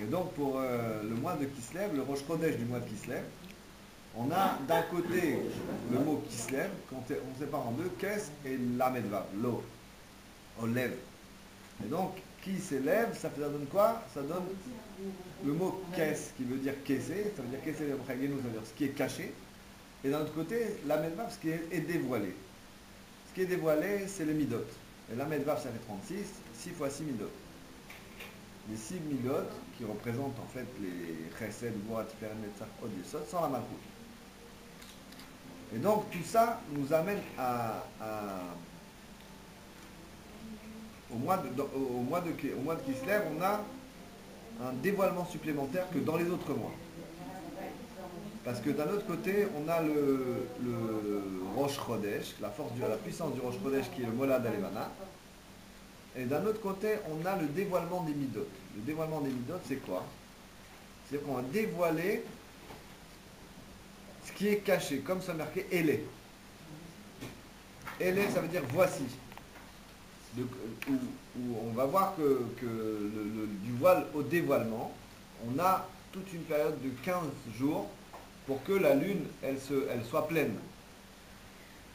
Et donc pour le mois de Kislev, le Rosh Chodesh du mois de Kislev, on a d'un côté le mot Kislev, on sépare en deux, Kes et Lamedvav, l'eau, au lève. Et donc, qui s'élève, ça donne quoi? Ça donne le mot Kes, qui veut dire Kessé, ça veut dire Kessé le Bchagenu, ça veut dire ce qui est caché. Et d'un autre côté, Lamedvav, ce qui est dévoilé. Ce qui est dévoilé, c'est les Midot. Et Lamedvav, ça fait 36, 6 fois 6 Midot. Les 6 Midot, qui représentent en fait les Chesed, Gvura, Tiferet, Netzach, Od, Yesod, sans la Malchut. Et donc tout ça nous amène au mois de Kislev, on a un dévoilement supplémentaire que dans les autres mois. Parce que d'un autre côté, on a le Rosh Chodesh, la puissance du Rosh Chodesh qui est le Molad Alevana. Et d'un autre côté, on a le dévoilement des Midot. Le dévoilement des Midot, c'est quoi? C'est qu'on va dévoiler ce qui est caché, comme ça marqué Elé. Elé, ça veut dire voici. Où on va voir que du voile au dévoilement, on a toute une période de 15 jours pour que la lune, elle soit pleine.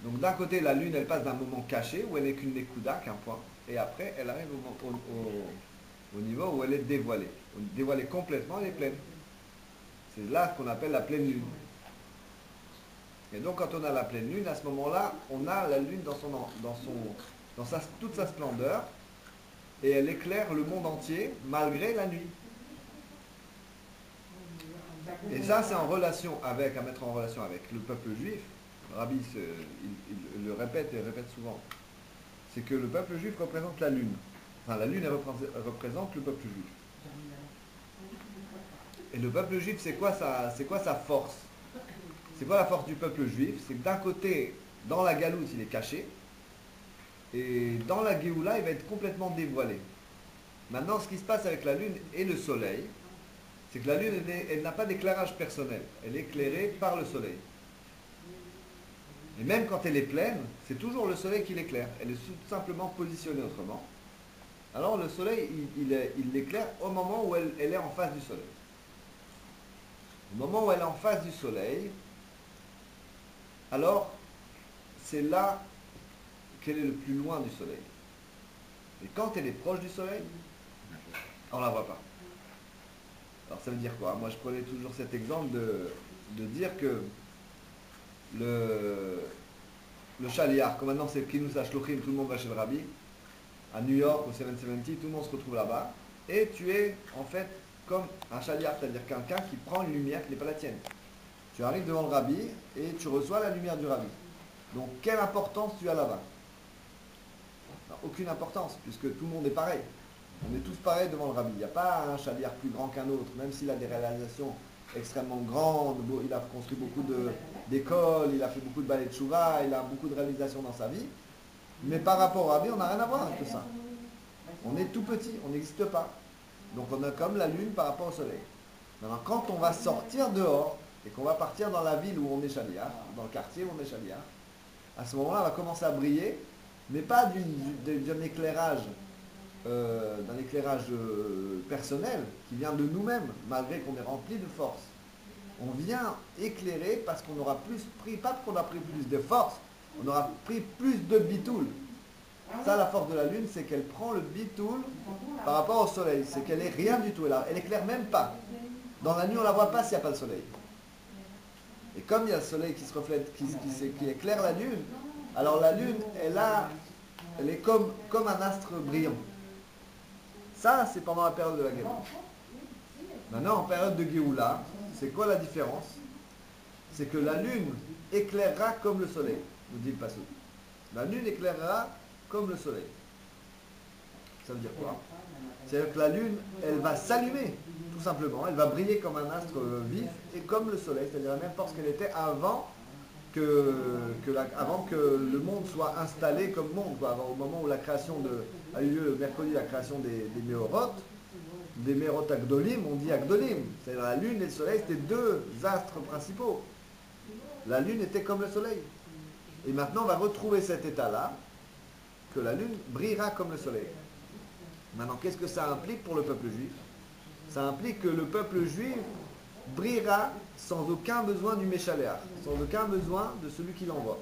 Donc d'un côté, la lune, elle passe d'un moment caché, où elle n'est qu'une nekuda, qu'un point, et après, elle arrive au niveau où elle est dévoilée. Dévoilée complètement, elle est pleine. C'est là ce qu'on appelle la pleine lune. Et donc quand on a la pleine lune, à ce moment-là, on a la lune dans toute sa splendeur, et elle éclaire le monde entier malgré la nuit. Et ça, c'est à mettre en relation avec le peuple juif. Le Rabbi il le répète et répète souvent. C'est que le peuple juif représente la lune. Enfin, la lune, elle représente le peuple juif. Et le peuple juif, c'est quoi sa force? C'est quoi la force du peuple juif? C'est que d'un côté, dans la galoute, il est caché, et dans la Géoula, il va être complètement dévoilé. Maintenant, ce qui se passe avec la lune et le soleil, c'est que la lune, elle n'a pas d'éclairage personnel. Elle est éclairée par le soleil. Et même quand elle est pleine, c'est toujours le soleil qui l'éclaire. Elle est tout simplement positionnée autrement. Alors le soleil, il l'éclaire au moment où elle est en face du soleil. Au moment où elle est en face du soleil, alors c'est là qu'elle est le plus loin du soleil. Et quand elle est proche du soleil, on ne la voit pas. Alors ça veut dire quoi? Moi je prenais toujours cet exemple de dire que le Shaliach, comme maintenant c'est le Kinus HaShluchim, tout le monde va chez le Rabbi, à New York, au 770, tout le monde se retrouve là-bas, et tu es en fait comme un Shaliach, c'est-à-dire quelqu'un qui prend une lumière qui n'est pas la tienne. Tu arrives devant le Rabbi et tu reçois la lumière du Rabbi. Donc quelle importance tu as là-bas? Aucune importance, puisque tout le monde est pareil. On est tous pareils devant le Rabbi. Il n'y a pas un Shaliach plus grand qu'un autre, même s'il a des réalisations extrêmement grandes, il a construit beaucoup d'écoles, il a fait beaucoup de balais de Shuvah, il a beaucoup de réalisations dans sa vie. Mais par rapport au Rabbi, on n'a rien à voir avec tout ça. On est tout petit, on n'existe pas. Donc on est comme la lune par rapport au soleil. Maintenant, quand on va sortir dehors et qu'on va partir dans la ville où on est Shaliach, dans le quartier où on est Shaliach, à ce moment-là, on va commencer à briller, mais pas d'un éclairage personnel qui vient de nous-mêmes, malgré qu'on est rempli de force. On vient éclairer parce qu'on aura pas qu'on a pris plus de force, on aura pris plus de bitoul. Ça, la force de la lune, c'est qu'elle prend le bitoul par rapport au soleil. C'est qu'elle est rien du tout. Elle éclaire même pas. Dans la nuit, on ne la voit pas s'il n'y a pas le soleil. Et comme il y a le soleil qui se reflète, qui éclaire la lune, alors la lune, elle est comme un astre brillant. Ça, c'est pendant la période de la Géoula. Maintenant, en période de Géoula, c'est quoi la différence? C'est que la lune éclairera comme le soleil, nous dit le passage. La lune éclairera comme le soleil. Ça veut dire quoi? C'est-à-dire que la lune, elle va s'allumer, tout simplement. Elle va briller comme un astre vif et comme le soleil, c'est-à-dire la même force qu'elle était avant que le monde soit installé comme monde, quoi. Au moment où la création a eu lieu le mercredi, la création des Méorot Agdolim, on dit Agdolim. C'est-à-dire la lune et le soleil, c'était deux astres principaux. La lune était comme le soleil. Et maintenant, on va retrouver cet état-là, que la lune brillera comme le soleil. Maintenant, qu'est-ce que ça implique pour le peuple juif? Ça implique que le peuple juif brillera sans aucun besoin du Méchaléach, sans aucun besoin de celui qui l'envoie.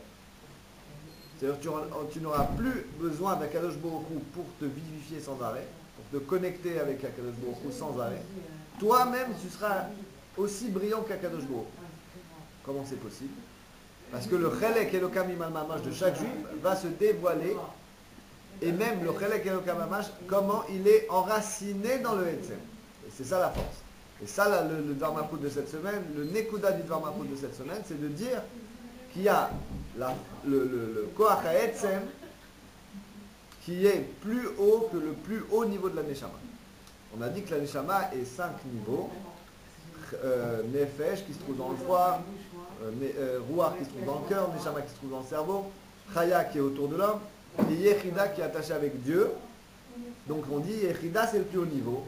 C'est-à-dire que tu n'auras plus besoin d'Akadosh Baruch Hu pour te vivifier sans arrêt, pour te connecter avec Akadosh Baruch Hu sans arrêt. Toi-même, tu seras aussi brillant qu'Akadosh Baruch Hu. Comment c'est possible? Parce que le Chelek Elokam Imal Mamash de chaque juif va se dévoiler. Et même le Chelek Elokam Mamash, comment il est enraciné dans le Etzem. Et c'est ça la force. Et ça, là, le Dvar Malchut de cette semaine, le Nekuda du Dvar Malchut de cette semaine, c'est de dire qu'il y a le Koach HaEtzem qui est plus haut que le plus haut niveau de la Neshama. On a dit que la Neshama est 5 niveaux. Nefesh qui se trouve dans le foie, Ruach qui se trouve dans le cœur, Neshama qui se trouve dans le cerveau, Chaya qui est autour de l'homme, et Yechida qui est attaché avec Dieu. Donc on dit Yechida c'est le plus haut niveau.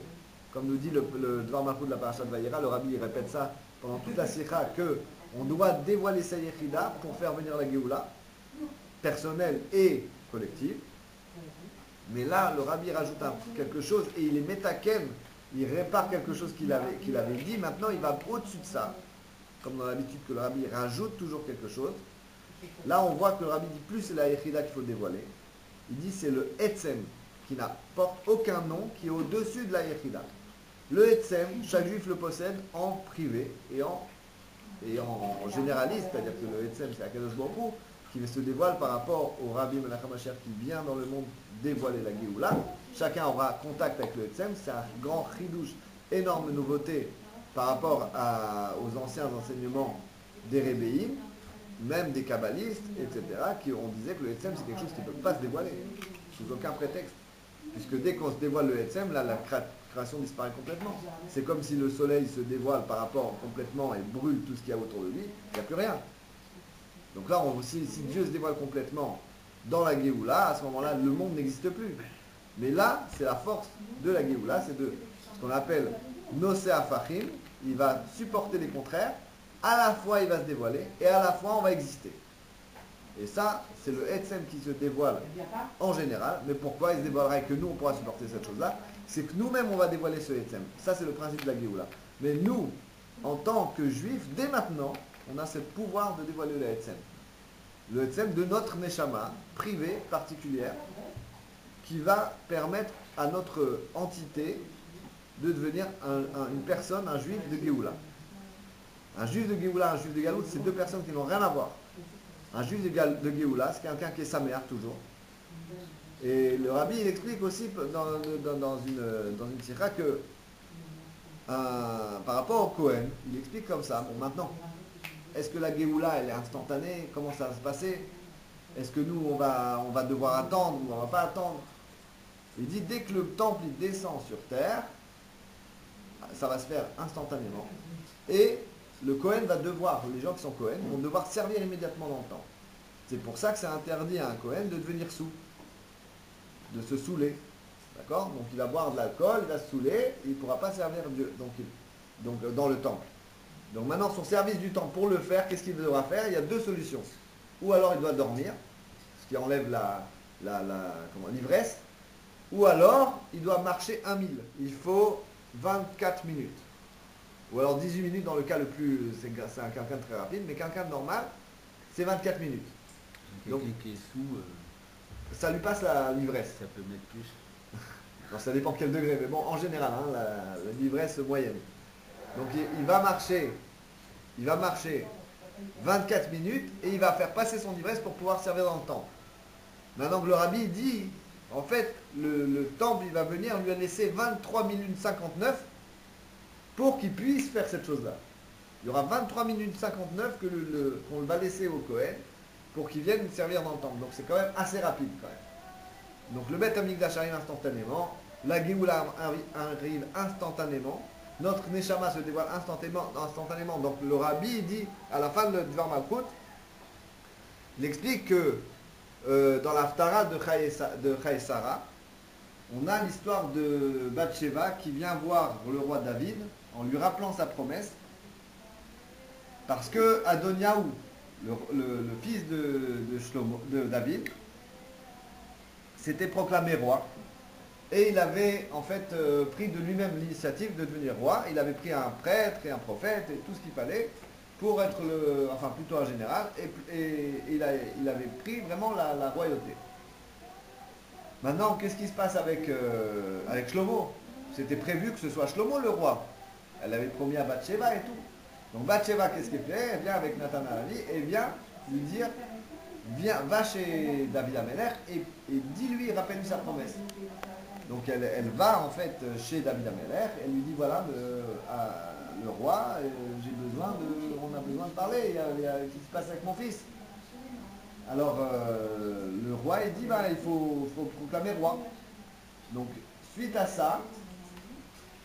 Comme nous dit le Dvar Malchut de la Parashat Vayera, le Rabbi il répète ça pendant toute la Sikha, qu'on doit dévoiler sa Yechida pour faire venir la Géoula, personnelle et collective. Mais là, le Rabbi rajoute quelque chose et il est métaken, il répare quelque chose qu'il avait dit. Maintenant, il va au-dessus de ça. Comme dans l'habitude que le Rabbi rajoute toujours quelque chose. Là, on voit que le Rabbi dit plus c'est la Yechida qu'il faut dévoiler. Il dit c'est le Etzem qui n'apporte aucun nom, qui est au-dessus de la Yechida. Le Etzem, chaque juif le possède en privé et en généraliste, c'est-à-dire que le Etzem c'est Akadosh Baruch Hu qui se dévoile par rapport au Rabbi Menachem Mashiach qui vient dans le monde dévoiler la Géoula. Chacun aura contact avec le Etzem, c'est un grand chidouche, énorme nouveauté par rapport aux anciens enseignements des Rébéim, même des kabbalistes, etc., on disait que le Etzem c'est quelque chose qui ne peut pas se dévoiler, sous aucun prétexte. Puisque dès qu'on se dévoile le Etzem, là la création disparaît complètement. C'est comme si le soleil se dévoile par rapport complètement et brûle tout ce qu'il y a autour de lui, il n'y a plus rien. Donc là, si Dieu se dévoile complètement dans la Géoula, à ce moment-là, le monde n'existe plus. Mais là, c'est la force de la Géoula, c'est de ce qu'on appelle Nosé Afachim, il va supporter les contraires, à la fois il va se dévoiler, et à la fois on va exister. Et ça, c'est le Etzem qui se dévoile en général. Mais pourquoi il se dévoilera et que nous, on pourra supporter cette chose-là? C'est que nous-mêmes, on va dévoiler ce Etzem. Ça, c'est le principe de la Géoula. Mais nous, en tant que juifs, dès maintenant, on a ce pouvoir de dévoiler le Etzem. Le Etzem de notre Neshama, privée, particulière, qui va permettre à notre entité de devenir une personne, un juif de Géoula. Un juif de Géoula, un juif de Galout, c'est deux personnes qui n'ont rien à voir. Un juif de Géoula, c'est quelqu'un qui est sa mère toujours. Et le Rabbi, il explique aussi dans une sikha que par rapport au Kohen, il explique comme ça. Bon, maintenant, est-ce que la Géoula, elle est instantanée? Comment ça va se passer? Est-ce que nous, on va devoir attendre ou on ne va pas attendre? Il dit, dès que le temple il descend sur terre, ça va se faire instantanément. Et le Kohen va devoir, les gens qui sont Kohen, vont devoir servir immédiatement dans le temple. C'est pour ça que c'est interdit à un Kohen de devenir saoul, de se saouler. D'accord? Donc il va boire de l'alcool, il va se saouler, et il ne pourra pas servir Dieu donc, dans le temple. Donc maintenant, son service du temple, pour le faire, qu'est-ce qu'il devra faire? Il y a deux solutions. Ou alors il doit dormir, ce qui enlève l'ivresse, ou alors il doit marcher 1 mille. Il faut 24 minutes. Ou alors 18 minutes dans le cas le plus... C'est quelqu'un de très rapide, mais quelqu'un de normal, c'est 24 minutes. Donc, quelqu'un qui est sous... ça lui passe l'ivresse. Ça peut mettre plus. Non, ça dépend quel degré, mais bon, en général, l'ivresse moyenne. Donc il va marcher 24 minutes et il va faire passer son ivresse pour pouvoir servir dans le temple. Maintenant que le Rabbi dit, en fait, le temple, il va venir lui laisser 23 minutes 59 pour qu'il puisse faire cette chose-là. Il y aura 23 minutes 59 qu'on va laisser au Kohen pour qu'il vienne servir dans le temple. Donc c'est quand même assez rapide quand même. Donc le Beth Amikdash arrive instantanément, la Géoula arrive instantanément, notre Neshama se dévoile instantanément. Donc le Rabbi dit, à la fin de Dvar Malchut, il explique que dans l'Haftara de Chaye Sarah, on a l'histoire de Bathsheba qui vient voir le roi David en lui rappelant sa promesse, parce que Adoniaou, le fils de David, s'était proclamé roi. Et il avait en fait pris de lui-même l'initiative de devenir roi. Il avait pris un prêtre et un prophète et tout ce qu'il fallait pour être enfin plutôt un général. Et il avait pris vraiment la royauté. Maintenant, qu'est-ce qui se passe avec Shlomo? C'était prévu que ce soit Shlomo le roi. Elle avait promis à Bathsheba et tout. Donc Bathsheba, qu'est-ce qu'elle fait? Elle vient avec Nathan Hanavi et vient lui dire, viens, va chez David Amelech et dis-lui, rappelle-lui sa promesse. Donc elle va en fait chez David Amelech, elle lui dit, voilà, le roi, on a besoin de parler, qu'est-ce qui se passe avec mon fils? Alors le roi il dit, il faut proclamer roi. Donc suite à ça,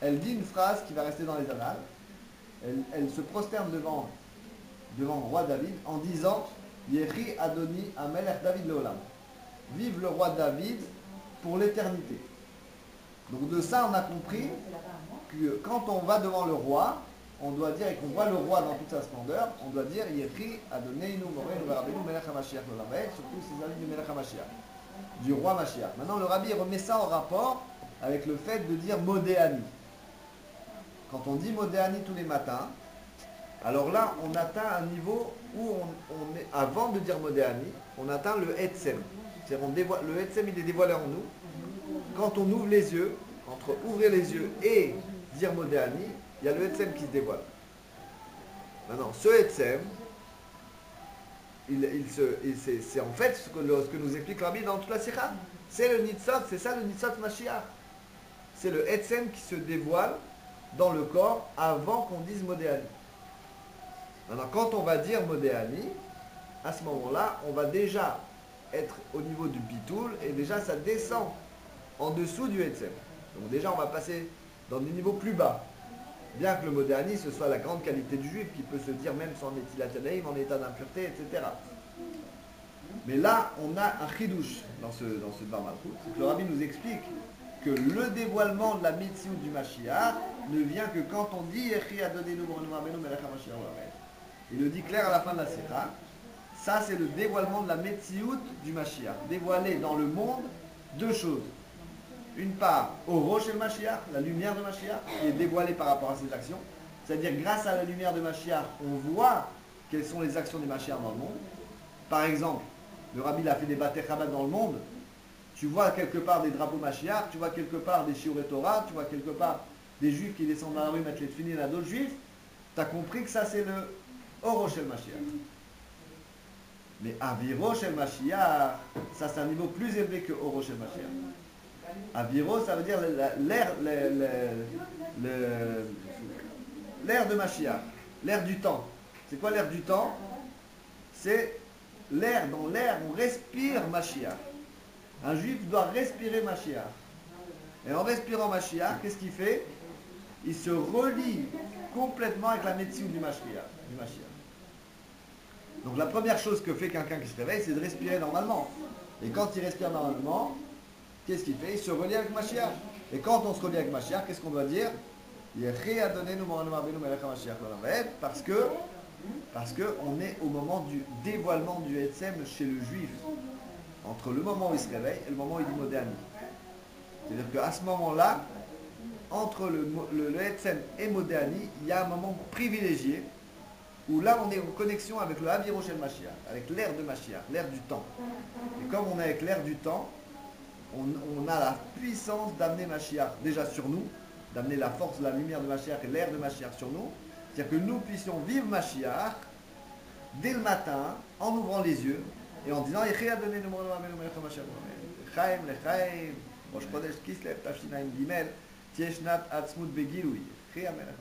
elle dit une phrase qui va rester dans les annales. Elle se prosterne devant le roi David en disant Yehi Adoni Amelech David Leolam. Vive le roi David pour l'éternité. Donc de ça on a compris que quand on va devant le roi, on doit dire, et qu'on voit le roi dans toute sa splendeur, on doit dire Yehi Adoneinu Moreinu Verabenu Melech HaMashiach Leolam, surtout ces amis du Melech HaMashiach, du roi Mashiach. Maintenant le rabbi remet ça en rapport avec le fait de dire Modéani. Quand on dit Modéani tous les matins, alors là, on atteint un niveau où on est, avant de dire Modéani, on atteint le Etsem. C'est-à-dire le Etsem, il est dévoilé en nous. Quand on ouvre les yeux, entre ouvrir les yeux et dire Modéani, il y a le Etsem qui se dévoile. Maintenant, ce Etsem, c'est en fait ce que nous explique Rabbi dans toute la Sikha. C'est le Nitzot, c'est ça le Nitzot Mashiach. C'est le Etsem qui se dévoile dans le corps avant qu'on dise Modéani. Maintenant, quand on va dire Modéani, à ce moment-là, on va déjà être au niveau du Bitoul et déjà ça descend en dessous du Etsem. Donc déjà, on va passer dans des niveaux plus bas. Bien que le Modéani, ce soit la grande qualité du juif qui peut se dire même sans Netilat en état d'impureté, etc. Mais là, on a un chidouche dans ce Dvar Malchut. C'est que le Rabbi nous explique que le dévoilement de la Metsiout du Mashiach ne vient que quand on dit Yehi Adonenu Morenu Rabbeinu Melech HaMashiach Leolam. Il le dit clair à la fin de la Sikha. Ça, c'est le dévoilement de la Metsiout du Mashiach. Dévoiler dans le monde deux choses. Une part, au Rosh el Mashiach, la lumière de Mashiach, qui est dévoilée par rapport à ses actions. C'est-à-dire, grâce à la lumière de Mashiach, on voit quelles sont les actions des Mashiach dans le monde. Par exemple, le Rabbi a fait des Batei Chabad dans le monde. Tu vois quelque part des drapeaux Mashiach, tu vois quelque part des Shiurei Torah, tu vois quelque part des Juifs qui descendent dans la rue mettre les tefillin à d'autres Juifs. Tu as compris que ça, c'est le Oro Shel Mashiach. Mais Aviro Shel Mashiach, ça c'est un niveau plus élevé que Oro Shel Mashiach. Aviro, ça veut dire l'air de Mashiach, l'air du temps. C'est quoi l'air du temps? C'est l'air, dans l'air on respire Mashiach. Un juif doit respirer Mashiach. Et en respirant Mashiach, qu'est-ce qu'il fait? Il se relie complètement avec la médecine du Mashiach. Donc la première chose que fait quelqu'un qui se réveille, c'est de respirer normalement. Et quand il respire normalement, qu'est-ce qu'il fait? Il se relie avec Mashiach. Et quand on se relie avec Mashiach, qu'est-ce qu'on doit dire? Parce que on est au moment du dévoilement du Etsem chez le juif. Entre le moment où il se réveille et le moment où il dit Modéani. C'est-à-dire qu'à ce moment-là, entre le Etsem et Modéani, il y a un moment privilégié où là on est en connexion avec le Aviro Shel Mashiach, avec l'air de Mashiach, l'air du temps. Et comme on est avec l'air du temps, on a la puissance d'amener Mashiach déjà sur nous, d'amener la force, la lumière de Mashiach et l'air de Mashiach sur nous. C'est-à-dire que nous puissions vivre Mashiach dès le matin, en ouvrant les yeux, et en disant Yehi Adonenu Morenu Rabbeinu Melech HaMashiach Lechaim Lechaim Rosh Chodesh Kislev Tafshinayim Gimel Tieh Shnat Atzmut Begilui Yehi Melech